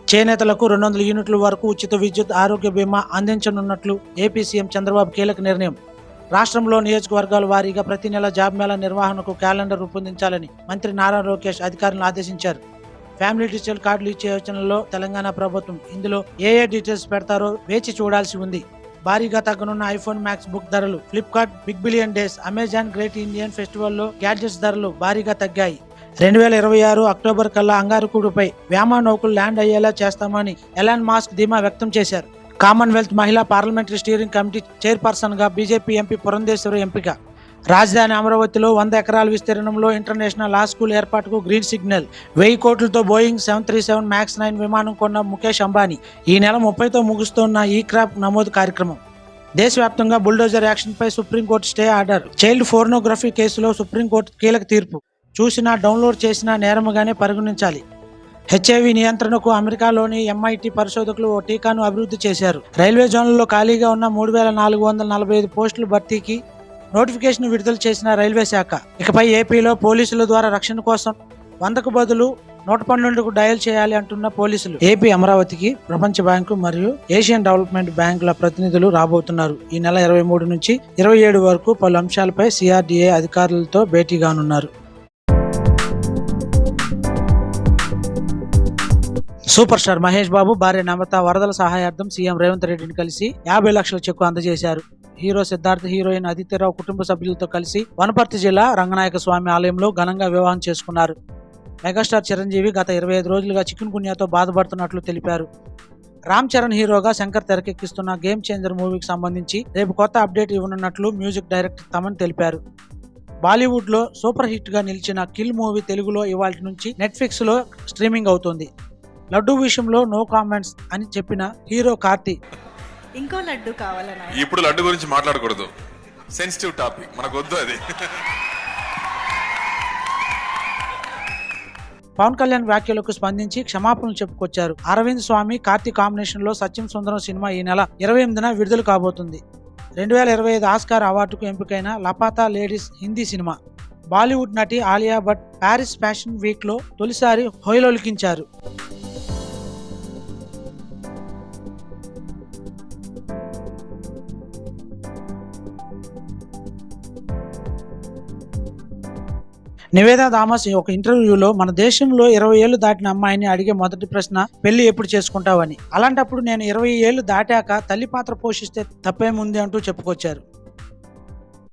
చేనేతలకు 200 యూనిట్ల వరకు ఉచిత విద్యుత్ ఆరోగ్య బీమా అందించనున్నట్లు ఏపీ సీఎం చంద్రబాబు కీలక నిర్ణయం. రాష్ట్రంలో నియోజకవర్గాల వారీగా ప్రతి నెల జాబ్ మేళా నిర్వహణకు క్యాలెండర్ రూపొందించాలని మంత్రి నారా లోకేష్ అధికారులను ఆదేశించారు. ఫ్యామిలీ డిజిటల్ కార్డులు ఇచ్చే యోచనలో తెలంగాణ ప్రభుత్వం. ఇందులో ఏ డీటెయిల్స్ పెడతారో వేచి చూడాల్సి ఉంది. భారీగా తగ్గనున్న ఐఫోన్ మ్యాక్స్ బుక్ ధరలు. Flipkart Big Billion Days, Amazon Great Indian ఫెస్టివల్లో గ్యాడ్జెట్స్ ధరలు భారీగా తగ్గాయి. 2026 అక్టోబర్ కల్లా అంగారకుడుపై వ్యామా నౌకలు ల్యాండ్ అయ్యేలా చేస్తామని ఎలాన్ మాస్క్ ధీమా వ్యక్తం చేశారు. కామన్వెల్త్ మహిళా పార్లమెంటరీ స్టీరింగ్ కమిటీ చైర్పర్సన్ గా బీజేపీ ఎంపీ పురంధేశ్వరి ఎంపిక. రాజధాని అమరావతిలో 100 ఎకరాల విస్తీర్ణంలో ఇంటర్నేషనల్ లా స్కూల్ ఏర్పాటుకు గ్రీన్ సిగ్నల్. 1000 కోట్లతో బోయింగ్ 737 మ్యాక్స్ 9 విమానం కొన్న ముఖేష్ అంబానీ. ఈ నెల 30తో ముగుస్తున్న ఈ క్రాప్ నమోదు కార్యక్రమం. దేశవ్యాప్తంగా బుల్డోజర్ యాక్షన్పై supreme court stay order. Child pornography కేసులో సుప్రీంకోర్టు కీలక తీర్పు. చూసినా డౌన్లోడ్ చేసినా నేరముగానే పరిగణించాలి. హెచ్ఐవి నియంత్రణకు అమెరికాలోని ఎంఐటి పరిశోధకులు ఓ టీకాను అభివృద్ధి చేశారు. రైల్వే జోన్లలో ఖాళీగా ఉన్న 3445 పోస్టుల భర్తీకి నోటిఫికేషన్ విడుదల చేసిన రైల్వే శాఖ. ఇకపై ఏపీలో పోలీసుల ద్వారా రక్షణ కోసం 100కు బదులు 112కు డయల్ చేయాలి అంటున్న పోలీసులు. ఏపీ అమరావతికి ప్రపంచ బ్యాంకు మరియు ఏషియన్ డెవలప్మెంట్ బ్యాంకుల ప్రతినిధులు రాబోతున్నారు. ఈ నెల 23 నుంచి 27 వరకు పలు అంశాలపై సిఆర్డీఏ అధికారులతో భేటీ కానున్నారు. సూపర్ స్టార్ మహేష్ బాబు భార్య నమ్రత వరదల సహాయార్థం సీఎం రేవంత్ రెడ్డిని కలిసి 50 లక్షల చెక్కు అందజేశారు. హీరో సిద్ధార్థ్, హీరోయిన్ అదితిరావు కుటుంబ సభ్యులతో కలిసి వనపర్తి జిల్లా రంగనాయక స్వామి ఆలయంలో ఘనంగా వివాహం చేసుకున్నారు. మెగాస్టార్ చిరంజీవి గత 25 రోజులుగా చికున్ గున్యాతో బాధపడుతున్నట్లు తెలిపారు. రామ్ చరణ్ హీరోగా శంకర్ తెరకెక్కిస్తున్న గేమ్ చేంజర్ మూవీకి సంబంధించి రేపు కొత్త అప్డేట్ ఇవ్వనున్నట్లు మ్యూజిక్ డైరెక్టర్ తమన్ తెలిపారు. బాలీవుడ్ లో సూపర్ హిట్ గా నిలిచిన కిల్ మూవీ తెలుగులో ఇవాల్టి నుంచి నెట్ఫ్లిక్స్ లో స్ట్రీమింగ్ అవుతుంది. లడ్డు విషయంలో నో కామెంట్స్ అని చెప్పిన హీరో కార్తీ. ఇంకో లడ్డు కావాలన్నా ఇప్పుడు లడ్డు గురించి మాట్లాడకూడదు, సెన్సిటివ్ టాపిక్, మనకు వద్దు అది. పవన్ కళ్యాణ్ వ్యాఖ్యలకు స్పందించి క్షమాపణలు చెప్పుకొచ్చారు. అరవింద్ స్వామి కార్తీ కాంబినేషన్ లో సత్యం సుందరం సినిమా ఈ నెల 28న విడుదల కాబోతుంది. 2025 ఆస్కార్ అవార్డుకు ఎంపికైన లపాతా లేడీస్ హిందీ సినిమా. బాలీవుడ్ నటి Alia Bhatt Paris fashion week లో తొలిసారి హొయలొలికించారు. నివేదా థామస్ ఒక ఇంటర్వ్యూలో మన దేశంలో 20 ఏళ్లు దాటిన అమ్మాయిని అడిగే మొదటి ప్రశ్న పెళ్లి ఎప్పుడు చేసుకుంటావని. అలాంటప్పుడు నేను 20 ఏళ్లు దాటాక తల్లి పాత్ర పోషిస్తే తప్పేముంది అంటూ చెప్పుకొచ్చారు.